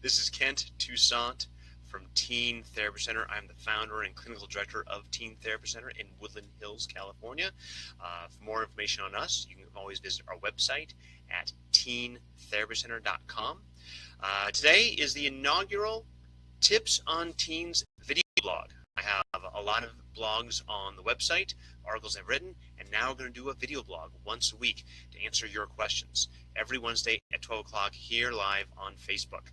This is Kent Toussaint from Teen Therapy Center. I'm the founder and clinical director of Teen Therapy Center in Woodland Hills, California. For more information on us, you can always visit our website at teentherapycenter.com. Today is the inaugural Tips on Teens video blog. I have a lot of blogs on the website, articles I've written, and now we're going to do a video blog once a week to answer your questions every Wednesday at 12 o'clock here live on Facebook.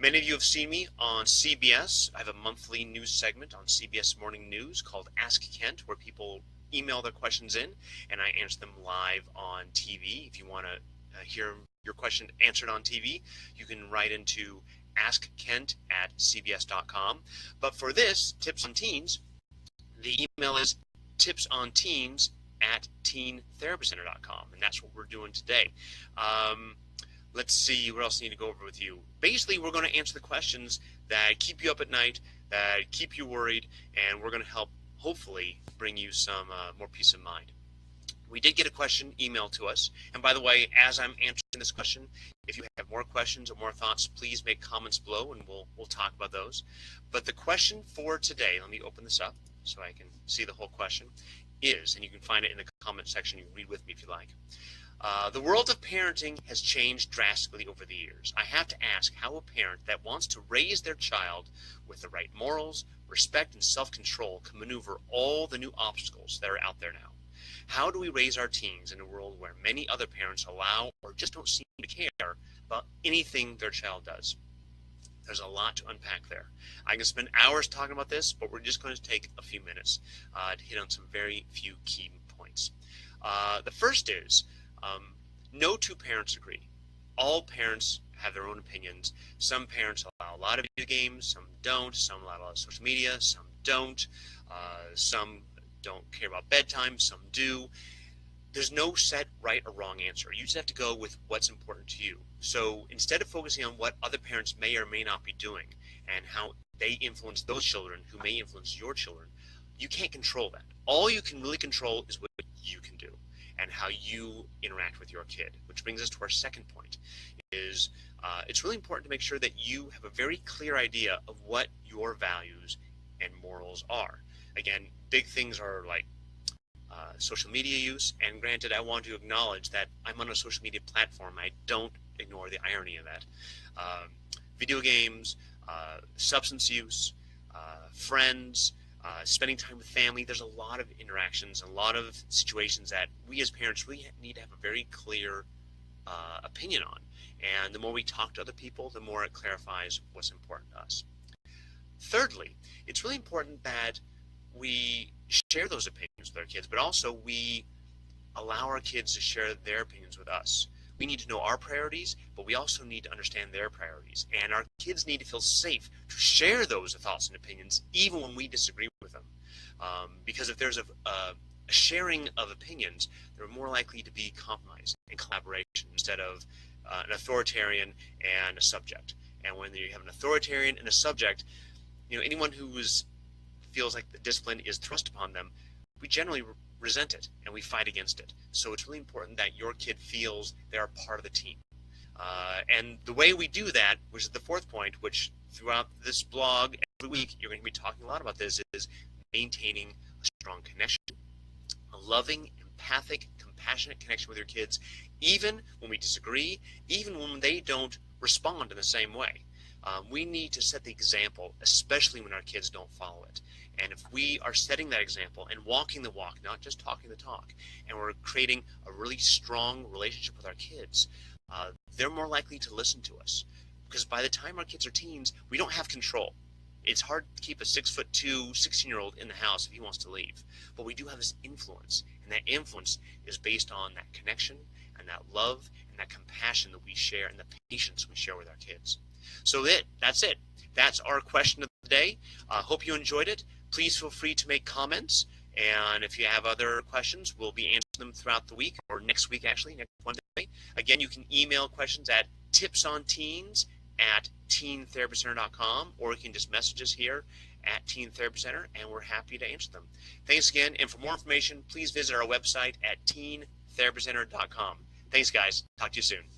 Many of you have seen me on CBS. I have a monthly news segment on CBS Morning News called Ask Kent, where people email their questions in and I answer them live on TV. If you want to hear your question answered on TV, you can write into askkent@cbs.com. But for this, Tips on Teens, the email is tipsonteens@teentherapycenter.com, and that's what we're doing today. Let's see, what else I need to go over with you. Basically, we're going to answer the questions that keep you up at night, that keep you worried, and we're going to help, hopefully, bring you some more peace of mind. We did get a question emailed to us, and by the way, as I'm answering this question, if you have more questions or more thoughts, please make comments below, and we'll talk about those. But the question for today, let me open this up so I can see the whole question, is, and you can find it in the comment section, you can read with me if you like. The world of parenting has changed drastically over the years. I have to ask how a parent that wants to raise their child with the right morals, respect, and self-control can maneuver all the new obstacles that are out there now. How do we raise our teens in a world where many other parents allow or just don't seem to care about anything their child does? There's a lot to unpack there. I can spend hours talking about this, but we're just going to take a few minutes to hit on some very few key points. The first is, no two parents agree. All parents have their own opinions. Some parents allow a lot of video games, some don't. Some allow a lot of social media, some don't. Some don't care about bedtime, some do. There's no set right or wrong answer. You just have to go with what's important to you. So instead of focusing on what other parents may or may not be doing and how they influence those children who may influence your children, you can't control that. All you can really control is what you can do and how you interact with your kid, which brings us to our second point, is it's really important to make sure that you have a very clear idea of what your values and morals are. Again, big things are like social media use, and granted, I want to acknowledge that I'm on a social media platform. I don't ignore the irony of that. Video games, substance use, friends, spending time with family. There's a lot of interactions, a lot of situations that we as parents really need to have a very clear opinion on. And the more we talk to other people, the more it clarifies what's important to us. Thirdly, it's really important that we share those opinions with our kids, but also we allow our kids to share their opinions with us. We need to know our priorities, but we also need to understand their priorities. And our kids need to feel safe to share those thoughts and opinions, even when we disagree with them. Because if there's a sharing of opinions, they're more likely to be compromise and collaboration instead of an authoritarian and a subject. And when you have an authoritarian and a subject, anyone who feels like the discipline is thrust upon them, we generally resent it and we fight against it. So it's really important that your kid feels they are part of the team. And the way we do that, which is the fourth point, which throughout this blog every week you're going to be talking a lot about this, is maintaining a strong connection, a loving, empathic, compassionate connection with your kids, even when we disagree, even when they don't respond in the same way. We need to set the example, especially when our kids don't follow it. And if we are setting that example and walking the walk, not just talking the talk, and we're creating a really strong relationship with our kids, they're more likely to listen to us. Because by the time our kids are teens, we don't have control. It's hard to keep a 6'2", 16-year-old in the house if he wants to leave. But we do have this influence, and that influence is based on that connection and that love and that compassion that we share and the patience we share with our kids. So that's it. That's our question of the day. Hope you enjoyed it. Please feel free to make comments. And if you have other questions, we'll be answering them throughout the week, or next week actually, next Wednesday. Again, you can email questions at tipsonteens@teentherapycenter.com, or you can just message us here at Teen Therapy Center, and we're happy to answer them. Thanks again, and for more information, please visit our website at teentherapycenter.com. Thanks, guys. Talk to you soon.